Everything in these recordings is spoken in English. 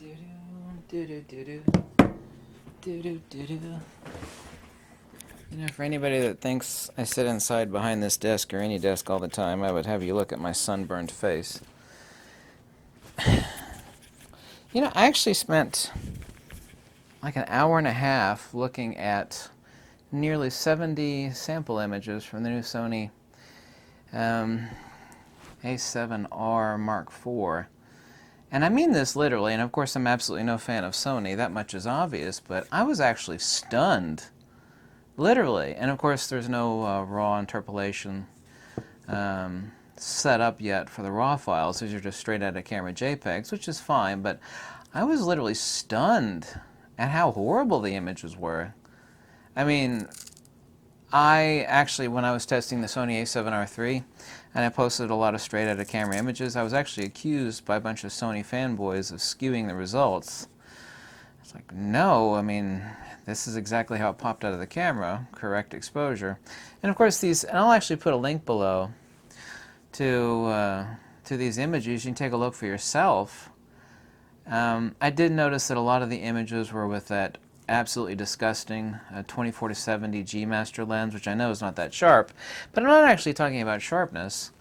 You know, for anybody that thinks I sit inside behind this desk or any desk all the time, I would have you look at my sunburned face. You know, I actually spent like an hour and a half looking at nearly 70 sample images from the new Sony A7R Mark IV. And I mean this literally, and of course I'm absolutely no fan of Sony, that much is obvious, but I was actually stunned, literally. And of course there's no raw interpolation set up yet for the raw files. These are just straight out of camera JPEGs, which is fine, but I was literally stunned at how horrible the images were. I mean, I actually, when I was testing the Sony A7R III, and I posted a lot of straight out of camera images, I was actually accused by a bunch of Sony fanboys of skewing the results. It's like, no, I mean, this is exactly how it popped out of the camera, correct exposure. And of course these, and I'll actually put a link below to these images. You can take a look for yourself. I did notice that a lot of the images were with that absolutely disgusting 24-70 G Master lens, which I know is not that sharp, but I'm not actually talking about sharpness.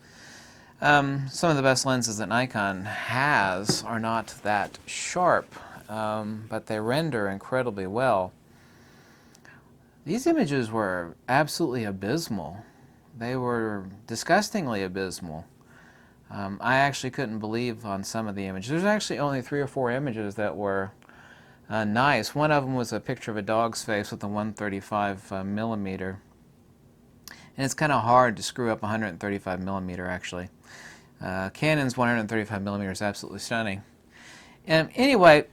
Some of the best lenses that Nikon has are not that sharp, but they render incredibly well. These images were absolutely abysmal. They were disgustingly abysmal. I actually couldn't believe on some of the images. There's actually only 3 or 4 images that were nice. One of them was a picture of a dog's face with a 135 millimeter. And it's kind of hard to screw up 135 millimeter actually. Canon's 135 millimeter is absolutely stunning. Anyway,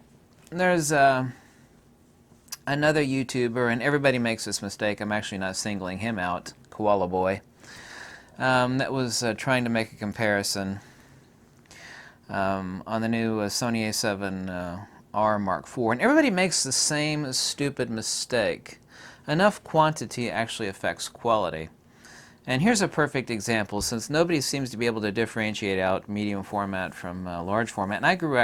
there's another YouTuber, and everybody makes this mistake. I'm actually not singling him out, Koala Boy. That was trying to make a comparison on the new Sony A7R Mark IV. And everybody makes the same stupid mistake. Enough quantity actually affects quality. And here's a perfect example, since nobody seems to be able to differentiate out medium format from large format. And I grew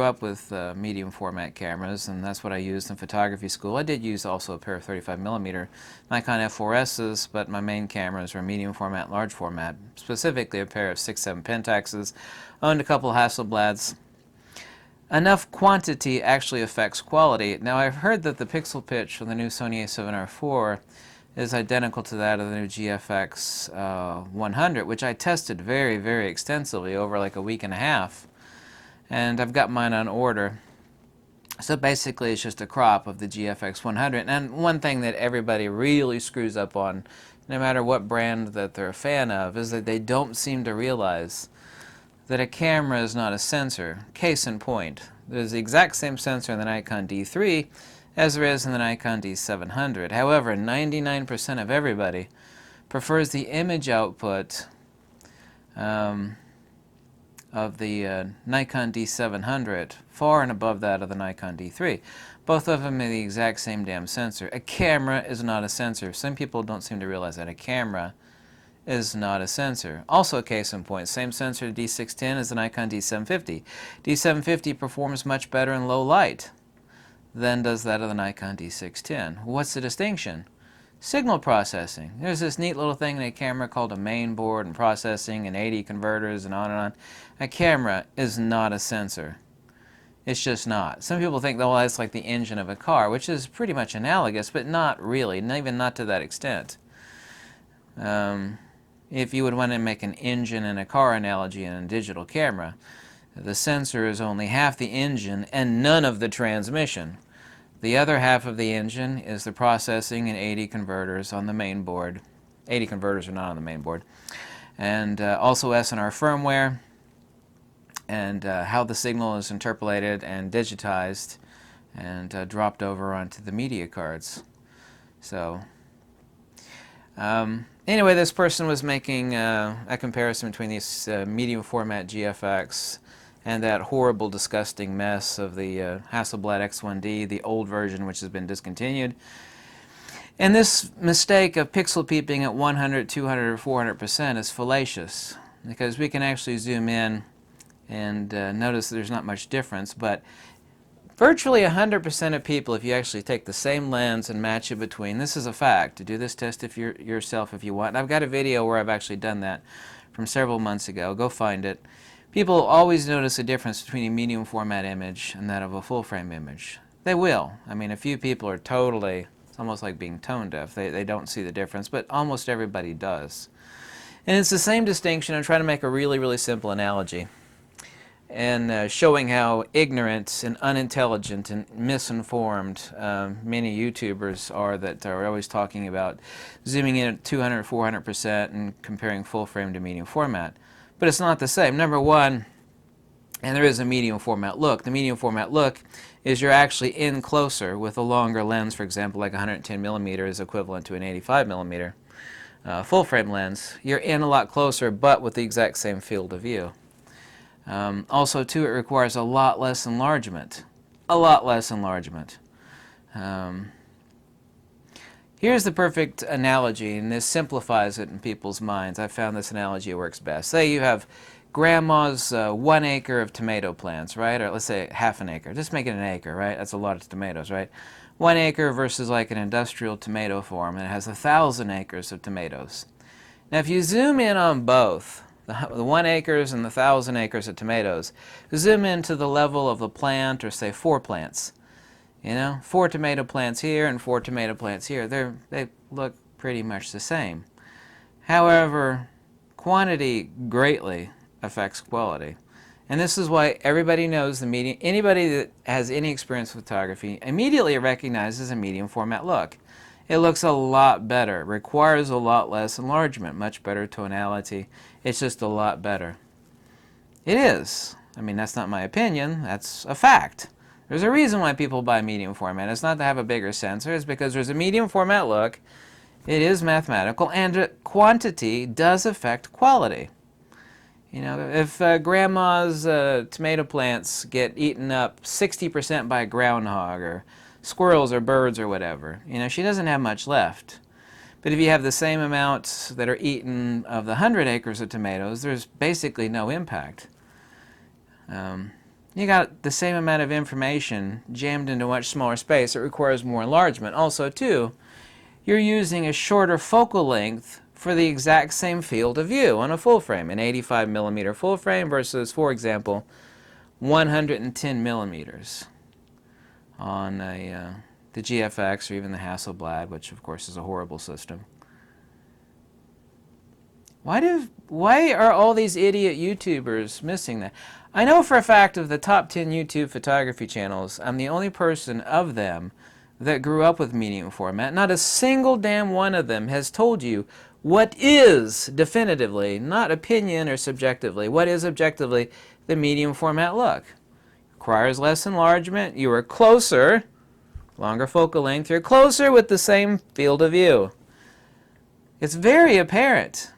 up with medium format cameras, and that's what I used in photography school. I did use also a pair of 35 millimeter Nikon F4Ss, but my main cameras were medium format, large format, specifically a pair of 6.7 Pentaxes, owned a couple of Hasselblads. Enough quantity actually affects quality. Now I've heard that the pixel pitch for the new Sony A7R IV is identical to that of the new GFX 100, which I tested very, very extensively over like a week and a half. And I've got mine on order. So basically it's just a crop of the GFX 100. And one thing that everybody really screws up on, no matter what brand that they're a fan of, is that they don't seem to realize that a camera is not a sensor. Case in point, there's the exact same sensor in the Nikon D3 as there is in the Nikon D700. However, 99% of everybody prefers the image output of the Nikon D700 far and above that of the Nikon D3. Both of them are the exact same damn sensor. A camera is not a sensor. Some people don't seem to realize that a camera is not a sensor. Also, case in point, same sensor D610 as the Nikon D750. D750 performs much better in low light than does that of the Nikon D610. What's the distinction? Signal processing. There's this neat little thing in a camera called a main board and processing and 80 converters and on and on. A camera is not a sensor. It's just not. Some people think, well, that's like the engine of a car, which is pretty much analogous, but not really, even not to that extent. If you would want to make an engine and a car analogy in a digital camera, the sensor is only half the engine and none of the transmission. The other half of the engine is the processing and 80 converters on the main board. 80 converters are not on the main board. And also SNR firmware, and how the signal is interpolated and digitized and dropped over onto the media cards. So anyway, this person was making a comparison between these medium format GFX and that horrible, disgusting mess of the Hasselblad X1D, the old version which has been discontinued. And this mistake of pixel peeping at 100, 200, or 400% is fallacious, because we can actually zoom in and notice there's not much difference, but virtually 100% of people, if you actually take the same lens and match it between, this is a fact. To do this test if you're yourself if you want. And I've got a video where I've actually done that from several months ago. Go find it. People always notice a difference between a medium format image and that of a full frame image. They will. I mean, a few people are totally, it's almost like being tone deaf. They don't see the difference, but almost everybody does. And it's the same distinction. I'm trying to make a really, really simple analogy, and showing how ignorant and unintelligent and misinformed many YouTubers are that are always talking about zooming in at 200, 400% and comparing full frame to medium format. But it's not the same. Number one, and there is a medium format look. The medium format look is you're actually in closer with a longer lens, for example, like 110 millimeter is equivalent to an 85 millimeter full frame lens. You're in a lot closer, but with the exact same field of view. Also, too, it requires a lot less enlargement. A lot less enlargement. Here's the perfect analogy, and this simplifies it in people's minds. I found this analogy works best. Say you have grandma's 1 acre of tomato plants, right? Or let's say half an acre. Just make it an acre, right? That's a lot of tomatoes, right? 1 acre versus like an industrial tomato farm, and it has 1,000 acres of tomatoes. Now, if you zoom in on both, the 1 acres and the 1,000 acres of tomatoes, zoom into the level of the plant, or say 4 plants. You know, 4 tomato plants here and 4 tomato plants here. They look pretty much the same. However, quantity greatly affects quality. And this is why everybody knows the medium, anybody that has any experience with photography immediately recognizes a medium format look. It looks a lot better, requires a lot less enlargement, much better tonality. It's just a lot better. It is. I mean, that's not my opinion, that's a fact. There's a reason why people buy medium format. It's not to have a bigger sensor, it's because there's a medium format look, it is mathematical, and quantity does affect quality. You know, if grandma's tomato plants get eaten up 60% by a groundhog or squirrels or birds or whatever, you know, she doesn't have much left. But if you have the same amount that are eaten of the 100 acres of tomatoes, there's basically no impact. You got the same amount of information jammed into a much smaller space. It requires more enlargement. Also, too, you're using a shorter focal length for the exact same field of view on a full frame, an 85 millimeter full frame versus, for example, 110 millimeters on the GFX or even the Hasselblad, which of course is a horrible system. Why are all these idiot YouTubers missing that? I know for a fact of the top 10 YouTube photography channels, I'm the only person of them that grew up with medium format. Not a single damn one of them has told you what is definitively, not opinion or subjectively, what is objectively the medium format look. Requires less enlargement, you are closer, longer focal length, you're closer with the same field of view. It's very apparent.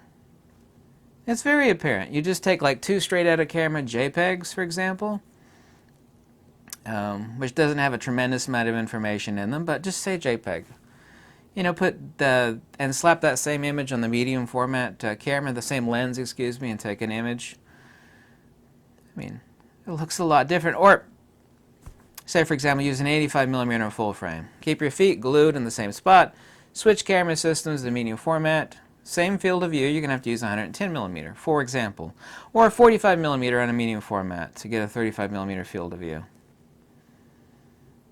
It's very apparent. You just take like 2 straight out of camera JPEGs, for example, which doesn't have a tremendous amount of information in them, but just say JPEG. You know, and slap that same image on the medium format camera, the same lens, excuse me, and take an image. I mean, it looks a lot different. Or, say for example, use an 85 millimeter full frame. Keep your feet glued in the same spot. Switch camera systems to medium format. Same field of view, you're going to have to use 110 millimeter, for example. Or 45 millimeter on a medium format to get a 35 millimeter field of view.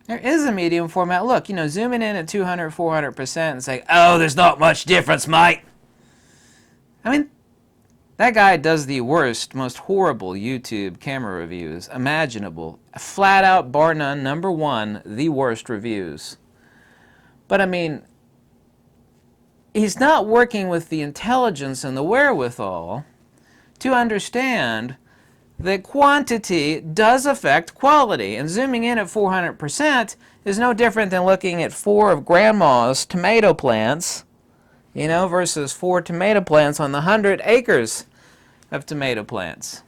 There is a medium format look. You know, zooming in at 200, 400% and say, oh, there's not much difference, mate. I mean, that guy does the worst, most horrible YouTube camera reviews imaginable. Flat out, bar none, number one, the worst reviews. But I mean, he's not working with the intelligence and the wherewithal to understand that quantity does affect quality. And zooming in at 400% is no different than looking at 4 of grandma's tomato plants, you know, versus 4 tomato plants on the 100 acres of tomato plants.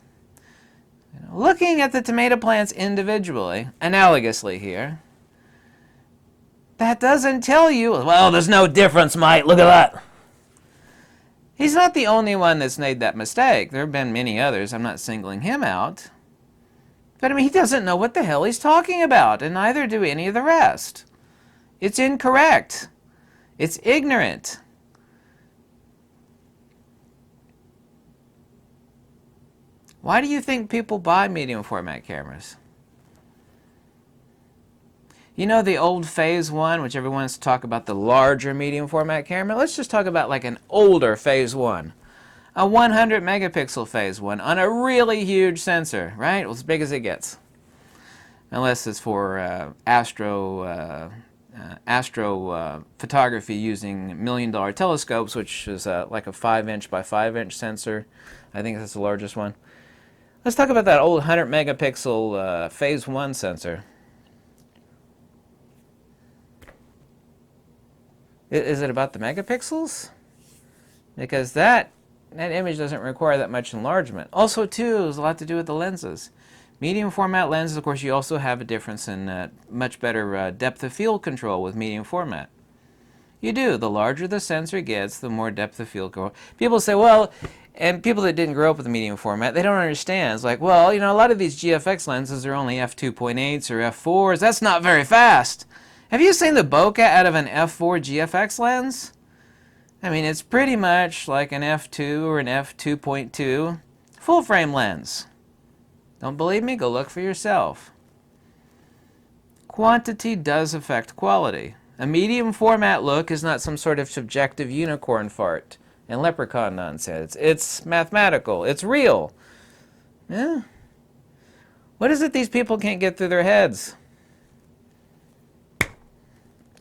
You know, looking at the tomato plants individually, analogously here, that doesn't tell you, well, there's no difference, mate, look at that. He's not the only one that's made that mistake. There have been many others. I'm not singling him out. But I mean, he doesn't know what the hell he's talking about, and neither do any of the rest. It's incorrect. It's ignorant. Why do you think people buy medium format cameras? You know the old Phase 1, which everyone wants to talk about the larger medium format camera? Let's just talk about like an older Phase 1. A 100 megapixel Phase 1 on a really huge sensor, right? Well, as big as it gets. Unless it's for astro photography using $1 million telescopes, which is like a 5-inch by 5-inch sensor. I think that's the largest one. Let's talk about that old 100 megapixel Phase 1 sensor. Is it about the megapixels? Because that image doesn't require that much enlargement. Also, too, there's a lot to do with the lenses. Medium format lenses, of course, you also have a difference in much better depth of field control with medium format. You do. The larger the sensor gets, the more depth of field control. People say, well, and people that didn't grow up with the medium format, they don't understand. It's like, well, you know, a lot of these GFX lenses are only f2.8s or f4s. That's not very fast. Have you seen the bokeh out of an f4 GFX lens? I mean, it's pretty much like an f2 or an f2.2 full frame lens. Don't believe me? Go look for yourself. Quantity does affect quality. A medium format look is not some sort of subjective unicorn fart and leprechaun nonsense. It's mathematical. It's real. Yeah. What is it these people can't get through their heads?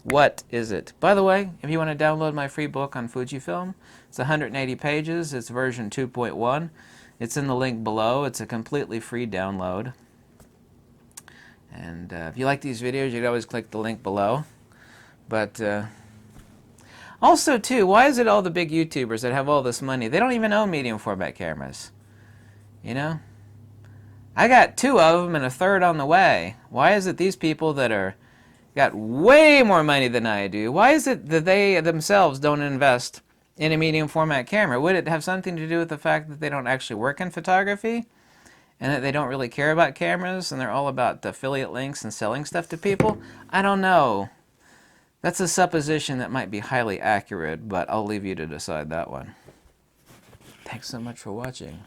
What is it? By the way, if you want to download my free book on Fujifilm, it's 180 pages. It's version 2.1. It's in the link below. It's a completely free download. And if you like these videos, you can always click the link below. But also, too, why is it all the big YouTubers that have all this money, they don't even own medium format cameras? You know? I got 2 of them and a third on the way. Why is it these people that are got way more money than I do, why is it that they themselves don't invest in a medium format camera? Would it have something to do with the fact that they don't actually work in photography and that they don't really care about cameras and they're all about affiliate links and selling stuff to people? I don't know. That's a supposition that might be highly accurate, but I'll leave you to decide that one. Thanks so much for watching.